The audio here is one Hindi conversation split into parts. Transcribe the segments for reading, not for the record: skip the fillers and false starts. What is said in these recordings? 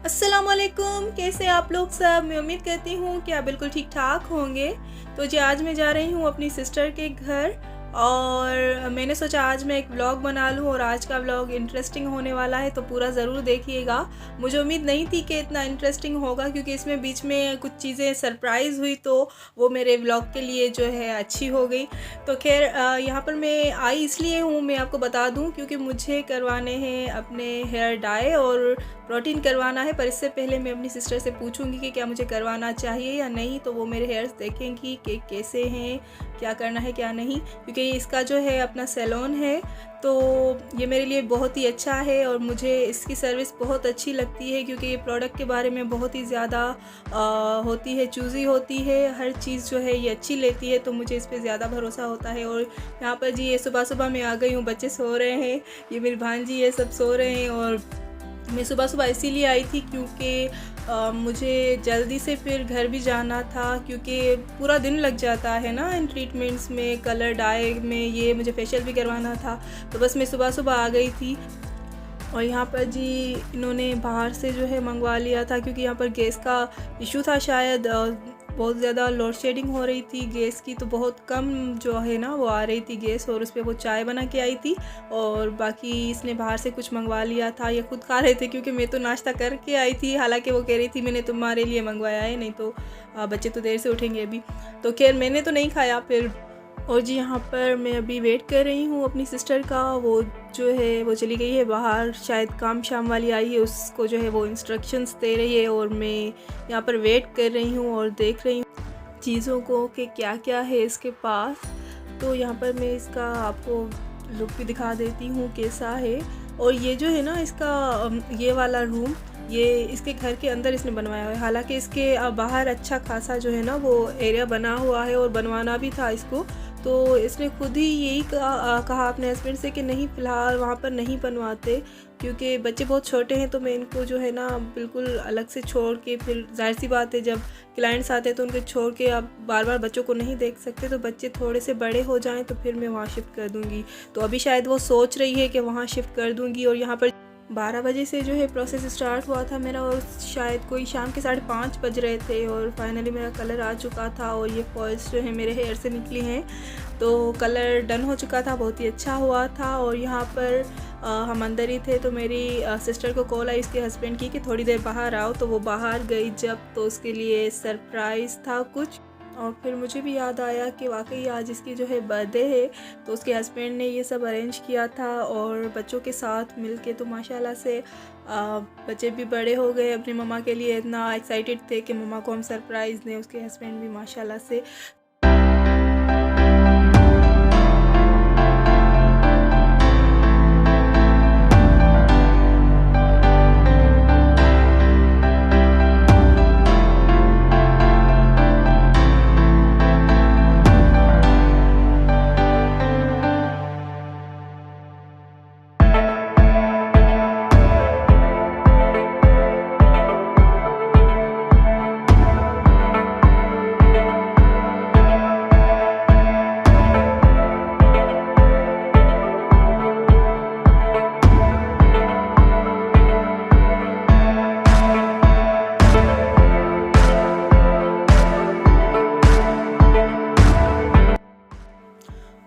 अस्सलामुअलैकुम, कैसे आप लोग सब। मैं उम्मीद करती हूँ कि आप बिल्कुल ठीक ठाक होंगे। तो जी आज मैं जा रही हूँ अपनी सिस्टर के घर और मैंने सोचा आज मैं एक व्लॉग बना लूँ और आज का व्लॉग इंटरेस्टिंग होने वाला है, तो पूरा ज़रूर देखिएगा। मुझे उम्मीद नहीं थी कि इतना इंटरेस्टिंग होगा क्योंकि इसमें बीच में कुछ चीज़ें सरप्राइज़ हुई, तो वो मेरे व्लॉग के लिए जो है अच्छी हो गई। तो खैर यहाँ पर मैं आई इसलिए हूँ, मैं आपको बता दूँ, क्योंकि मुझे करवाने हैं अपने हेयर डाई और प्रोटीन करवाना है। पर इससे पहले मैं अपनी सिस्टर से पूछूंगी कि क्या मुझे करवाना चाहिए या नहीं, तो वो मेरे हेयर्स देखेंगी कि कैसे हैं, क्या करना है क्या नहीं, क्योंकि इसका जो है अपना सैलून है। तो ये मेरे लिए बहुत ही अच्छा है और मुझे इसकी सर्विस बहुत अच्छी लगती है क्योंकि ये प्रोडक्ट के बारे में बहुत ही ज़्यादा होती है, चूज़ी होती है, हर चीज़ जो है ये अच्छी लेती है, तो मुझे इस पर ज़्यादा भरोसा होता है। और यहाँ पर जी ये सुबह सुबह मैं आ गई हूँ, बच्चे सो रहे हैं, ये मेरी भांजी ये सब सो रहे हैं। और मैं सुबह सुबह इसीलिए आई थी क्योंकि मुझे जल्दी से फिर घर भी जाना था, क्योंकि पूरा दिन लग जाता है ना इन ट्रीटमेंट्स में, कलर डाई में, ये मुझे फेशियल भी करवाना था। तो बस मैं सुबह सुबह आ गई थी। और यहाँ पर जी इन्होंने बाहर से जो है मंगवा लिया था क्योंकि यहाँ पर गैस का इशू था, शायद बहुत ज़्यादा लोड शेडिंग हो रही थी गैस की, तो बहुत कम जो है ना वो आ रही थी गैस, और उस पर वो चाय बना के आई थी। और बाकी इसने बाहर से कुछ मंगवा लिया था, ये खुद खा रहे थे क्योंकि मैं तो नाश्ता करके आई थी। हालांकि वो कह रही थी मैंने तुम्हारे लिए मंगवाया है, नहीं तो बच्चे तो देर से उठेंगे अभी। तो खैर मैंने तो नहीं खाया फिर। और जी यहाँ पर मैं अभी वेट कर रही हूँ अपनी सिस्टर का, वो जो है वो चली गई है बाहर, शायद काम शाम वाली आई है, उसको जो है वो इंस्ट्रक्शंस दे रही है। और मैं यहाँ पर वेट कर रही हूँ और देख रही हूँ चीज़ों को कि क्या क्या है इसके पास। तो यहाँ पर मैं इसका आपको लुक भी दिखा देती हूँ कैसा है। और ये जो है ना इसका ये वाला रूम, ये इसके घर के अंदर इसने बनवाया हुआ है। हालांकि इसके बाहर अच्छा खासा जो है ना वो एरिया बना हुआ है और बनवाना भी था इसको, तो इसने खुद ही यही कहा अपने हस्बैंड से कि नहीं फ़िलहाल वहाँ पर नहीं बनवाते क्योंकि बच्चे बहुत छोटे हैं, तो मैं इनको जो है ना बिल्कुल अलग से छोड़ के, फिर जाहिर सी बात है जब क्लाइंट्स आते हैं तो उनके छोड़ के आप बार बार बच्चों को नहीं देख सकते, तो बच्चे थोड़े से बड़े हो जाएं तो फिर मैं वहाँ शिफ्ट कर दूँगी। तो अभी शायद वो सोच रही है कि वहाँ शिफ्ट कर दूँगी। और यहाँ पर 12 बजे से जो है प्रोसेस स्टार्ट हुआ था मेरा, और शायद कोई शाम के 5:30 बज रहे थे और फाइनली मेरा कलर आ चुका था और ये फॉल्स जो है मेरे हेयर से निकली हैं। तो कलर डन हो चुका था, बहुत ही अच्छा हुआ था। और यहाँ पर हम अंदर ही थे, तो मेरी सिस्टर को कॉल आई इसके हस्बैंड की कि थोड़ी देर बाहर आओ, तो वो बाहर गई जब, तो उसके लिए सरप्राइज़ था कुछ। और फिर मुझे भी याद आया कि वाकई आज इसकी जो है बर्थडे है, तो उसके हस्बैंड ने ये सब अरेंज किया था और बच्चों के साथ मिलके, तो माशाल्लाह से बच्चे भी बड़े हो गए, अपनी मम्मा के लिए इतना एक्साइटेड थे कि मम्मा को हम सरप्राइज़ दें, उसके हस्बैंड भी माशाल्लाह से।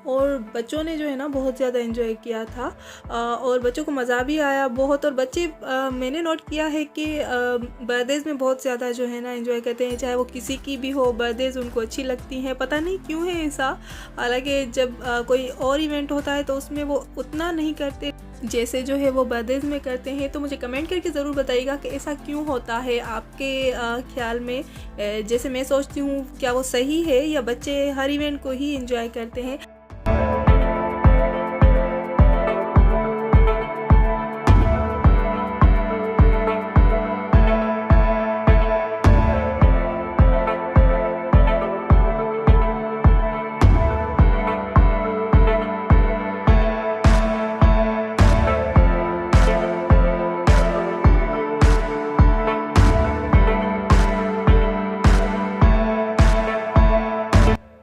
और बच्चों ने जो है ना बहुत ज़्यादा एंजॉय किया था और बच्चों को मज़ा भी आया बहुत। और बच्चे मैंने नोट किया है कि बर्थडेज़ में बहुत ज़्यादा जो है ना एंजॉय करते हैं, चाहे वो किसी की भी हो, बर्थडेज़ उनको अच्छी लगती हैं, पता नहीं क्यों है ऐसा। हालांकि जब कोई और इवेंट होता है तो उसमें वो उतना नहीं करते जैसे जो है वो बर्थडेज़ में करते हैं। तो मुझे कमेंट करके ज़रूर बताइएगा कि ऐसा क्यों होता है आपके ख्याल में। जैसे मैं सोचती हूँ क्या वो सही है या बच्चे हर इवेंट को ही एंजॉय करते हैं।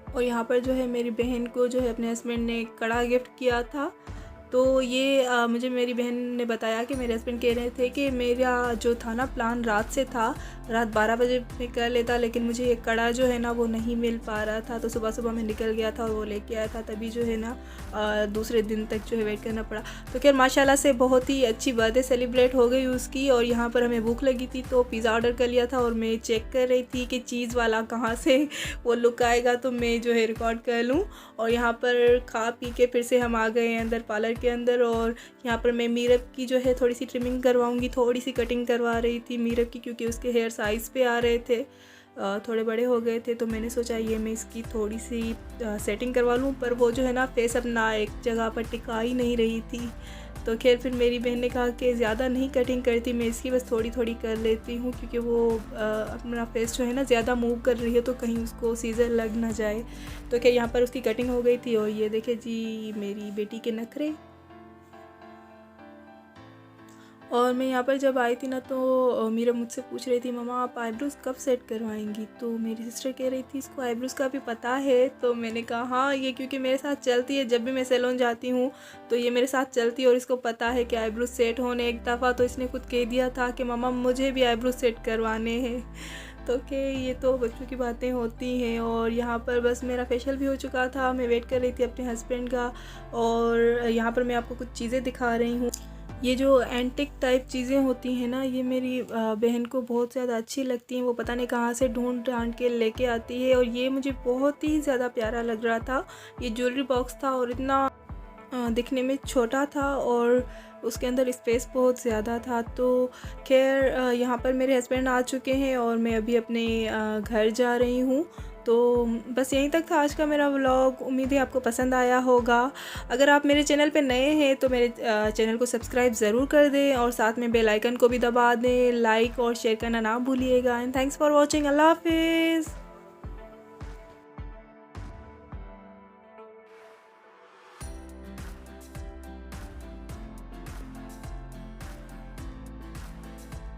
और यहाँ पर जो है मेरी बहन को जो है अपने हस्बैंड ने कड़ा गिफ्ट किया था, तो ये मुझे मेरी बहन ने बताया कि मेरे हस्बैंड कह रहे थे कि मेरा जो था ना प्लान रात से था, रात 12 बजे मैं कर लेता, लेकिन मुझे ये कड़ा जो है ना वो नहीं मिल पा रहा था। तो सुबह सुबह मैं निकल गया था और वो लेके आया था, तभी जो है ना दूसरे दिन तक जो है वेट करना पड़ा। तो खैर माशाल्लाह से बहुत ही अच्छी बर्थडे सेलिब्रेट हो गई उसकी। और यहाँ पर हमें भूख लगी थी तो पिज़्ज़ा ऑर्डर कर लिया था और मैं चेक कर रही थी कि चीज़ वाला कहाँ से वो लुक आएगा तो मैं जो है रिकॉर्ड कर लूँ। और यहाँ पर खा पी के फिर से हम आ गए हैं अंदर पार्लर के अंदर। और यहाँ पर मैं मीरब की जो है थोड़ी सी ट्रिमिंग करवाऊँगी, थोड़ी सी कटिंग करवा रही थी मीरब की, क्योंकि उसके हेयर साइज़ पे आ रहे थे, थोड़े बड़े हो गए थे। तो मैंने सोचा ये मैं इसकी थोड़ी सी सेटिंग करवा लूँ, पर वो जो है ना फेस अपना एक जगह पर टिका ही नहीं रही थी। तो खैर फिर मेरी बहन ने कहा कि ज़्यादा नहीं कटिंग करती मैं इसकी, बस थोड़ी थोड़ी कर लेती हूँ, क्योंकि वो अपना फेस जो है ना ज़्यादा मूव कर रही है तो कहीं उसको सीज़र लग ना जाए। तो खैर यहाँ पर उसकी कटिंग हो गई थी। और ये देखे जी मेरी बेटी के नखरे। और मैं यहाँ पर जब आई थी ना तो मीरा मुझसे पूछ रही थी मम्मा आप आईब्रोज़ कब सेट करवाएंगी। तो मेरी सिस्टर कह रही थी इसको आईब्रोज़ का भी पता है। तो मैंने कहा हाँ, ये क्योंकि मेरे साथ चलती है, जब भी मैं सैलून जाती हूँ तो ये मेरे साथ चलती है और इसको पता है कि आईब्रोज़ सेट होने। एक दफ़ा तो इसने खुद कह दिया था कि मम्मा मुझे भी आईब्रोज़ सेट करवाने हैं। तो कि ये तो बच्चों की बातें होती हैं। और यहाँ पर बस मेरा फेशियल भी हो चुका था, मैं वेट कर रही थी अपने हस्बैंड का। और यहाँ पर मैं आपको कुछ चीज़ें दिखा रही हूँ। ये जो एंटिक टाइप चीज़ें होती हैं ना, ये मेरी बहन को बहुत ज़्यादा अच्छी लगती हैं। वो पता नहीं कहाँ से ढूंढ ढांढ के लेके आती है। और ये मुझे बहुत ही ज़्यादा प्यारा लग रहा था। ये ज्वेलरी बॉक्स था और इतना दिखने में छोटा था और उसके अंदर स्पेस बहुत ज़्यादा था। तो खैर यहाँ पर मेरे हस्बैंड आ चुके हैं और मैं अभी अपने घर जा रही हूँ। तो बस यहीं तक था आज का मेरा व्लॉग। उम्मीद है आपको पसंद आया होगा। अगर आप मेरे चैनल पे नए हैं तो मेरे चैनल को सब्सक्राइब ज़रूर कर दें और साथ में बेल आइकन को भी दबा दें। लाइक और शेयर करना ना भूलिएगा। And thanks for watching. अल्लाह हाफिज़।